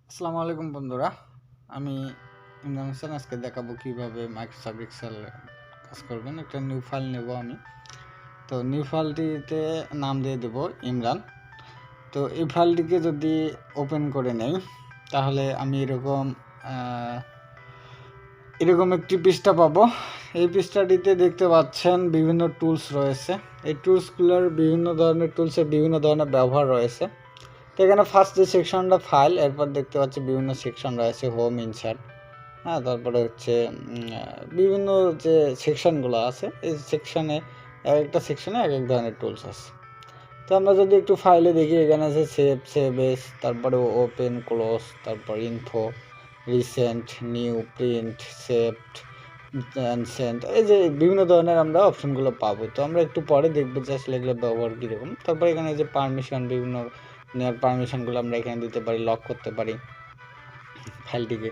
আসসালামু আলাইকুম বন্ধুরা, আমি ইমরান হোসেন। আজকে দেখাবো কিভাবে মাইক্রোসফট এক্সেল কাজ করবেন। একটা নিউ ফাইল নেব আমি। তো নিউ ফাইলটিতে নাম দিয়ে দেব ইমরান। তো এই ফাইলটিকে যদি ওপেন করে নেই তাহলে আমি এরকম একটি পৃষ্ঠা পাবো। এই পৃষ্ঠাটিতে দেখতে পাচ্ছেন বিভিন্ন টুলস রয়েছে। এই টুলসগুলোর বিভিন্ন ধরনের টুলসের বিভিন্ন ধরনের ব্যবহার রয়েছে। তো এখানে ফার্স্ট যে সেকশনটা ফাইল, এরপর দেখতে পাচ্ছি বিভিন্ন সেকশন রয়েছে, হোম, ইনসার্ট, হ্যাঁ, তারপরে হচ্ছে বিভিন্ন যে সেকশনগুলো আছে, এই সেকশনে এক একটা সেকশনে এক এক ধরনের টুলস আছে। তো আমরা যদি একটু ফাইলে দেখি, এখানে আছে সেভ, সেভ এস, তারপরে ওপেন, ক্লোজ, তারপর info, recent, new, print, saved and sent, এই যে বিভিন্ন ধরনের আমরা অপশনগুলো পাবো। তো আমরা একটু পরে দেখবো যে আসলে এগুলো ব্যবহার কীরকম। তারপর এখানে যে পারমিশন, বিভিন্ন নেওয়ার পারমিশনগুলো আমরা এখানে দিতে পারি, লক করতে পারি ফাইলটিকে।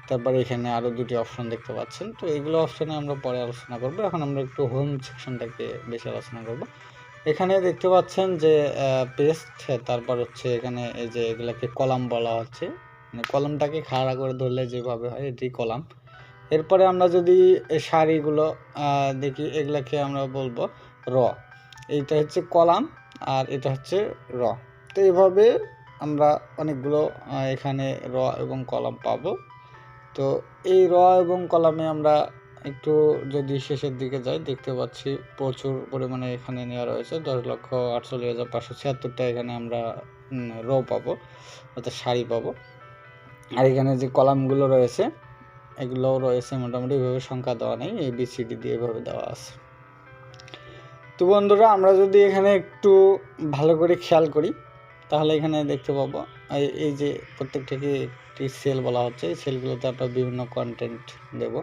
তারপরে এখানে আরও দুটি অপশন দেখতে পাচ্ছেন। তো এইগুলো অপশনে আমরা পরে আলোচনা করব। এখন আমরা একটু হোম সেকশনটাকে বেশি আলোচনা করব। এখানে দেখতে পাচ্ছেন যে পেস্ট, তারপর হচ্ছে এখানে এই যে এগুলাকে কলাম বলা হচ্ছে, মানে কলামটাকে খাড়া করে ধরলে যেভাবে হয় এটি কলাম। এরপরে আমরা যদি সারিগুলো দেখি, এগুলাকে আমরা বলবো র। এইটা হচ্ছে কলাম আর এটা হচ্ছে র। তো এইভাবে আমরা অনেকগুলো এখানে র এবং কলাম পাবো। তো এই র এবং কলামে আমরা একটু যদি শেষের দিকে যাই, দেখতে পাচ্ছি প্রচুর পরিমাণে এখানে নেওয়া রয়েছে। 10,48,576টা এখানে আমরা র পাবো, অর্থাৎ সারি পাবো। আর এখানে যে কলামগুলো রয়েছে এগুলোও রয়েছে মোটামুটি এভাবে, সংখ্যা দেওয়া নেই, ABCD দিয়ে এভাবে দেওয়া আছে। তো বন্ধুরা, আমরা যদি এখানে একটু ভালো করে খেয়াল করি তাহলে এখানে দেখতে পাবো এই যে প্রত্যেকটাকে একটি সেল বলা হচ্ছে। এই সেলগুলোতে আমরা বিভিন্ন কন্টেন্ট দেব।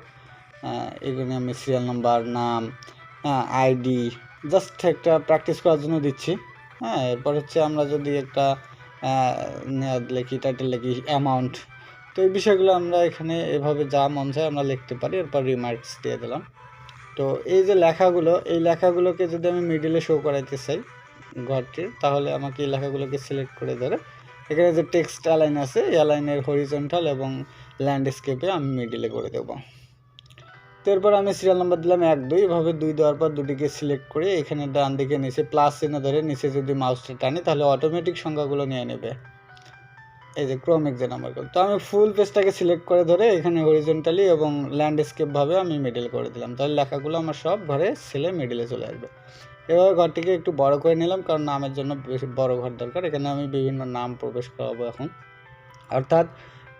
এখানে আমি সিরিয়াল নাম্বার, নাম, আইডি জাস্ট একটা প্র্যাকটিস করার জন্য দিচ্ছি। হ্যাঁ, এরপর হচ্ছে আমরা যদি একটা লিখি, টাইটেল লিখি, অ্যামাউন্ট। তো এই বিষয়গুলো আমরা এখানে এভাবে যা মন চায় আমরা লিখতে পারি। এরপর রিমার্কস দিয়ে দিলাম। তো এই যে লেখাগুলো, এই লেখাগুলোকে যদি আমি মিডিলে শো করাইতে চাই ঘরটির, তাহলে আমাকে এই লেখাগুলোকে সিলেক্ট করে ধরে এখানে যে টেক্সট অ্যালাইন আছে, এই অ্যালাইনের হরিজন্টাল এবং ল্যান্ডস্কেপে আমি মিডিলে করে দেবো। তো এরপর আমি সিরিয়াল নাম্বার দিলাম 1, 2, এভাবে 2 দেওয়ার পর দুটিকে সিলেক্ট করে এখানে ডান দিকে নিচে প্লাস চিহ্ন ধরে নিচে যদি মাউসটা টানি তাহলে অটোমেটিক সংখ্যাগুলো নিয়ে নেবে, এই যে ক্রমিক যে নাম্বারগুলো। তো আমি ফুল পেজটাকে সিলেক্ট করে ধরে এখানে হরিজন্টালি এবং ল্যান্ডস্কেপভাবে আমি মিডিল করে দিলাম, তাহলে লেখাগুলো আমার সব ঘরে সেলে মিডিলে চলে আসবে। এভাবে ঘরটিকে একটু বড় করে নিলাম, কারণ নামের জন্য বেশি বড় ঘর দরকার। এখানে আমি বিভিন্ন নাম প্রবেশ করাবো এখন, অর্থাৎ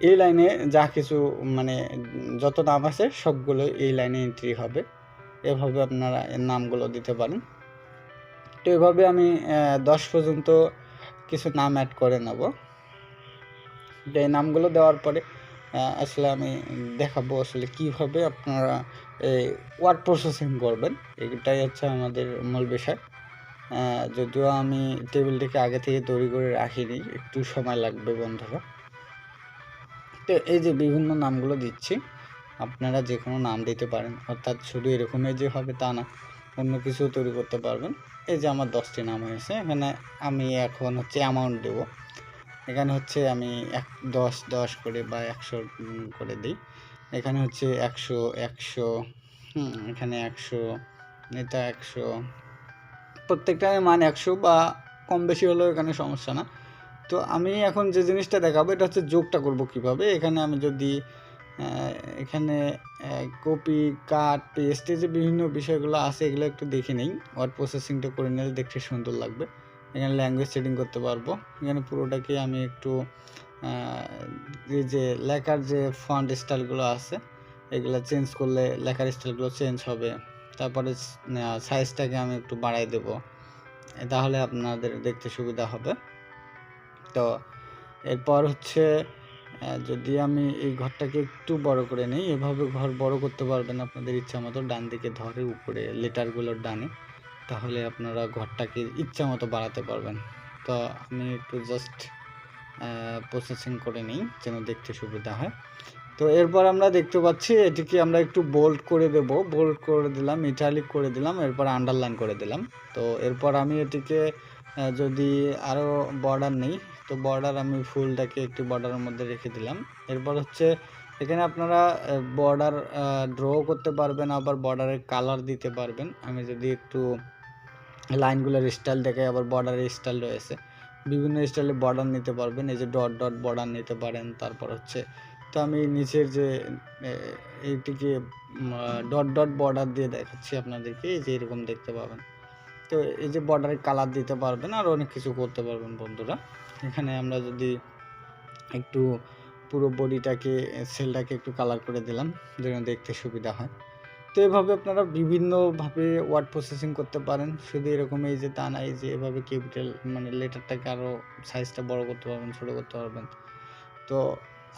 এই লাইনে যা কিছু মানে যত নাম আছে সবগুলো এই লাইনে এন্ট্রি হবে। এভাবে আপনারা নামগুলো দিতে পারেন। তো এভাবে আমি 10 পর্যন্ত কিছু নাম অ্যাড করে নেব। এই নামগুলো দেওয়ার পরে আসলে আমি দেখাবো আসলে কীভাবে আপনারা এই ওয়ার্ড প্রসেসিং করবেন। এটাই হচ্ছে আমাদের মূল বিষয়। যদিও আমি টেবিলটিকে আগে থেকে তৈরি করে রাখিনি, একটু সময় লাগবে বন্ধুরা। তো এই যে বিভিন্ন নামগুলো দিচ্ছি, আপনারা যে কোনো নাম দিতে পারেন, অর্থাৎ শুধু এরকমই যে হবে তা না, অন্য কিছু তৈরি করতে পারবেন। এই যে আমার 10টি নাম হয়েছে, এখানে আমি এখন হচ্ছে অ্যামাউন্ট দেব। এখানে হচ্ছে আমি 10 করে বা 100 করে দিই। এখানে হচ্ছে 100, 100, এখানে 100, এটা 100, প্রত্যেকটার মান 100 বা কম বেশি হলেও এখানে সমস্যা না। তো আমি এখন যে জিনিসটা দেখাবো এটা হচ্ছে যোগটা করব কিভাবে। এখানে আমি যদি এখানে কপি, কাট, পেস্ট, যে বিভিন্ন বিষয়গুলো আছে এগুলো একটু দেখে নেই, ওয়ার্ড প্রসেসিংটা করে নিলে দেখতে সুন্দর লাগবে। এখানে ল্যাঙ্গুয়েজ সেটিং করতে পারবো। এখানে পুরোটাকে আমি একটু এই যে লেখার যে ফন্ট স্টাইলগুলো আছে এগুলো চেঞ্জ করলে লেখার স্টাইলগুলো চেঞ্জ হবে। তারপরে সাইজটাকে আমি একটু বাড়াই দেব, তাহলে আপনাদের দেখতে সুবিধা হবে। তো এরপর হচ্ছে যদি আমি এই ঘরটাকে একটু বড় করে নিই, এভাবে ঘর বড় করতে পারবেন আপনাদের ইচ্ছা মতো, ডান দিকে ধরে উপরে লেটারগুলোর ডানে, তাহলে আপনারা ঘরটাকে ইচ্ছা মতো বাড়াতে পারবেন। তো আমি একটু জাস্ট প্রসেসিং করে নিই যেন দেখতে সুবিধা হয়। তো এরপর আমরা দেখতে পাচ্ছি এটিকে আমরা একটু বোল্ড করে দেব, বোল্ড করে দিলাম, ইটালিক করে দিলাম, এরপর আন্ডারলাইন করে দিলাম। তো এরপর আমি এটিকে যদি আরও বর্ডার নেই, তো বর্ডার আমি ফুলটাকে একটি বর্ডারের মধ্যে রেখে দিলাম। এরপর হচ্ছে এখানে আপনারা বর্ডার ড্র করতে পারবেন, আবার বর্ডারের কালার দিতে পারবেন। আমি যদি একটু লাইনগুলোর স্টাইল দেখাই, আবার বর্ডারের স্টাইল রয়েছে, বিভিন্ন স্টাইলে বর্ডার নিতে পারবেন। এই যে ডট ডট বর্ডার নিতে পারেন। তারপর হচ্ছে তো আমি নিচের যে এইটিকে ডট ডট বর্ডার দিয়ে দেখাচ্ছি আপনাদেরকে, এই যে এরকম দেখতে পাবেন। তো এই যে বর্ডারের কালার দিতে পারবেন, আর অনেক কিছু করতে পারবেন বন্ধুরা। এখানে আমরা যদি একটু পুরো বডিটাকে সেলটাকে একটু কালার করে দিলাম যেন দেখতে সুবিধা হয়। তো এভাবে আপনারা বিভিন্নভাবে ওয়ার্ড প্রসেসিং করতে পারেন। শুধু এরকম এই যে তা না, এই যে এভাবে ক্যাপিটাল মানে লেটারটাকে আরও সাইজটা বড় করতে পারবেন, ছোটো করতে পারবেন। তো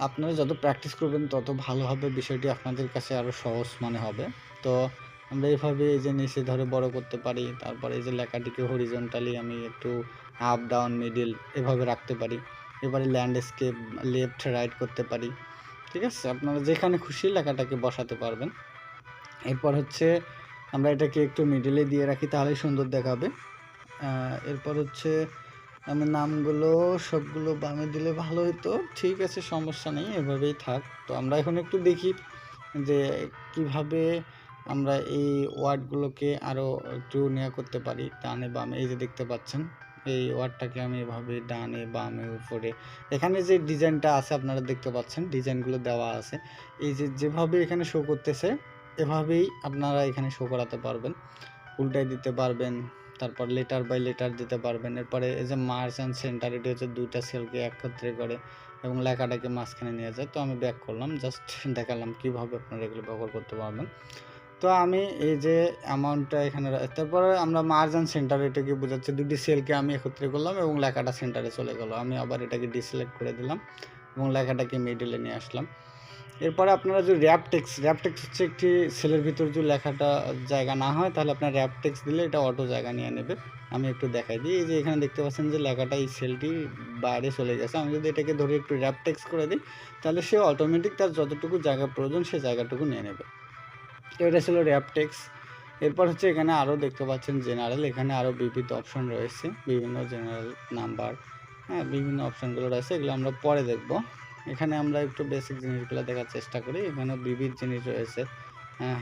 আপনারা যত প্র্যাকটিস করবেন তত ভালো হবে, বিষয়টি আপনাদের কাছে আরও সহজ মনে হবে। তো আমরা এইভাবে এই যে নিচে ধরে বড় করতে পারি। তারপরে এই যে লেখাটিকে হরিজন্টালি আমি একটু আপ ডাউন মিডিল এভাবে রাখতে পারি। এবারে ল্যান্ডস্কেপ লেফট রাইট করতে পারি। ঠিক আছে, আপনারা যেখানে খুশি লেখাটাকে বসাতে পারবেন। এরপর হচ্ছে আমরা এটাকে একটু মিডিলে দিয়ে রাখি, তাহলেই সুন্দর দেখাবে। এরপর হচ্ছে আমি নামগুলো সবগুলো বামে দিলে ভালো হতো। ঠিক আছে, সমস্যা নেই, এভাবেই থাক। তো আমরা এখন একটু দেখি যে কিভাবে আমরা এই ওয়ার্ডগুলোকে আরও একটু নেওয়া করতে পারি ডানে বামে। এই যে দেখতে পাচ্ছেন এই ওয়ার্ডটাকে আমি এভাবে ডানে বামে উপরে, এখানে যে ডিজাইনটা আছে আপনারা দেখতে পাচ্ছেন, ডিজাইনগুলো দেওয়া আছে। এই যে যেভাবে এখানে শো করতেছে এভাবেই আপনারা এখানে শো করাতে পারবেন, উল্টাই দিতে পারবেন। তারপর লেটার বাই লেটার দিতে পারবেন। এরপরে এই যে মার্জ অ্যান্ড সেন্টার, এটি হচ্ছে দুইটা সেলকে একত্রে করে এবং লেখাটাকে মাঝখানে নিয়ে যায়। তো আমি ব্যাক করলাম, জাস্ট দেখালাম কীভাবে আপনারা এগুলো ব্যবহার করতে পারবেন। তো আমি এই যে অ্যামাউন্টটা এখানে, তারপরে আমরা মার্জ অ্যান্ড সেন্টার এটাকে বোঝাচ্ছে, দুটি সেলকে আমি একত্রে করলাম এবং লেখাটা সেন্টারে চলে গেল। আমি আবার এটাকে ডিসিলেক্ট করে দিলাম এবং লেখাটাকে মিডিলে নিয়ে আসলাম। এরপরে আপনারা যে র্যাপ টেক্সট হচ্ছে একটি সেলের ভিতর যদি লেখাটা জায়গা না হয় তাহলে আপনার র্যাপ টেক্সট দিলে এটা অটো জায়গা নিয়ে নেবে। আমি একটু দেখাই দিই। এই যে এখানে দেখতে পাচ্ছেন যে লেখাটা এই সেলটি বাইরে চলে গেছে। আমি যদি এটাকে ধরে একটু র্যাপ টেক্সট করে দিই তাহলে সে অটোমেটিক তার যতটুকু জায়গা প্রয়োজন সে জায়গাটুকু নিয়ে নেবে। তো এটা ছিল র্যাপ টেক্সট। এরপর হচ্ছে এখানে আরও দেখতে পাচ্ছেন জেনারেল, এখানে আরও বিবিধ অপশন রয়েছে, বিভিন্ন জেনারেল নাম্বার, হ্যাঁ বিভিন্ন অপশানগুলো রয়েছে, এগুলো আমরা পরে দেখব। এখানে আমরা একটু বেসিক জিনিসগুলো দেখার চেষ্টা করি। এখানে বিবিধ জিনিস রয়েছে,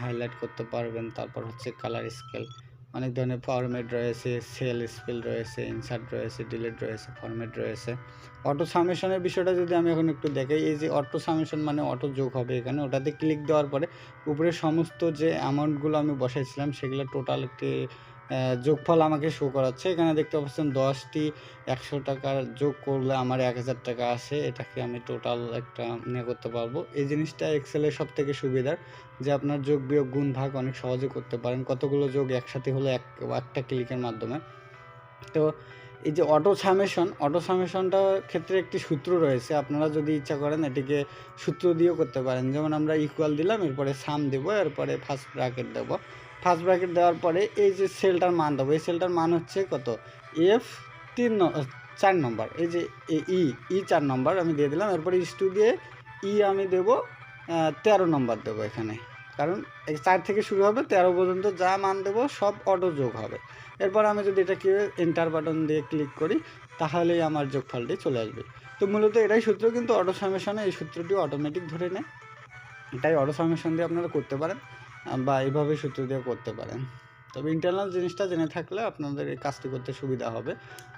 হাইলাইট করতে পারবেন। তারপর হচ্ছে কালার স্কেল, অনেক ধরনের ফরম্যাট রয়েছে, সেল স্পেল রয়েছে, ইনসার্ট রয়েছে, ডিলিট রয়েছে, ফরম্যাট রয়েছে। অটো সামেশনের বিষয়টা যদি আমি এখন একটু দেখাই, এই যে অটো সামেশন মানে অটো যোগ হবে এখানে, ওটাতে ক্লিক দেওয়ার পরে উপরে সমস্ত যে অ্যামাউন্টগুলো আমি বসাইছিলাম সেগুলো টোটাল একটি যোগফল আমাকে শো করাচ্ছে। এখানে দেখতে পাচ্ছেন 10টি 100 টাকার যোগ করলে আমার 1000 টাকা আসে, এটাকে আমি টোটাল একটা নিয়ে করতে পারবো। এই জিনিসটা এক্সেলের সব থেকে সুবিধার যে আপনার যোগ বিয়োগ গুণ ভাগ অনেক সহজে করতে পারেন, কতগুলো যোগ একসাথে হলো একটা ক্লিকের মাধ্যমে। তো এই যে অটো সামেশনটার ক্ষেত্রে একটি সূত্র রয়েছে, আপনারা যদি ইচ্ছা করেন এটিকে সূত্র দিয়েও করতে পারেন। যেমন আমরা ইকুয়াল দিলাম, এরপরে সাম দেবো, এরপরে ফার্স্ট ব্র্যাকেট দেবো। ফার্স্ট ব্র্যাকেট দেওয়ার পরে এই যে সেলটার মান দেবো, এই সেলটার মান হচ্ছে কত, F4 নম্বর, এই যে ই 4 নম্বর আমি দিয়ে দিলাম। এরপরে ইস2 দিয়ে আমি দেবো 13 নম্বর দেবো এখানে, কারণ 4 থেকে শুরু হবে 13 পর্যন্ত যা মান দেবো সব অটো যোগ হবে। এরপর আমি যদি এটাকে এন্টার বাটন দিয়ে ক্লিক করি তাহলেই আমার যোগফলটি চলে আসবে। তো মূলত এটাই সূত্র, কিন্তু অটো সামেশনে এই সূত্রটি অটোমেটিক ধরে নেয়। এটাই অটো সামেশন দিয়ে আপনারা করতে পারেন বা এইভাবে সূত্র দিয়ে করতে পারেন। তবে ইন্টারনাল জিনিসটা জেনে থাকলে আপনাদের এই কাজটি করতে সুবিধা হবে।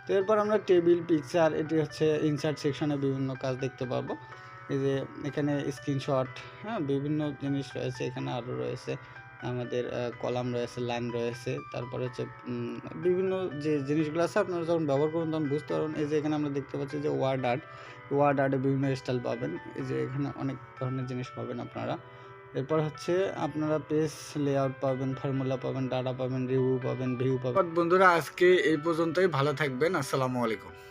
তো এরপর আমরা টেবিল, পিকচার, এটি হচ্ছে ইনসার্ট সেকশনে বিভিন্ন কাজ দেখতে পাবো। এই যে এখানে স্ক্রিনশট, হ্যাঁ বিভিন্ন জিনিস রয়েছে, এখানে আরও রয়েছে আমাদের কলাম রয়েছে, লাইন রয়েছে। তারপরে হচ্ছে বিভিন্ন যে জিনিসগুলো আছে আপনারা যখন ব্যবহার করবেন তখন বুঝতে পারবেন। এই যে এখানে আমরা দেখতে পাচ্ছি যে ওয়ার্ড আর্টে বিভিন্ন স্টাইল পাবেন, এই যে এখানে অনেক ধরনের জিনিস পাবেন আপনারা। এরপর হচ্ছে আপনারা পেজ লেআউট পাবেন, ফর্মুলা পাবেন, ডাটা পাবেন, রিভিউ পাবেন, ভিউ পাবেন। বন্ধুরা আজকে এই পর্যন্তই, ভালো থাকবেন, আসসালামু আলাইকুম।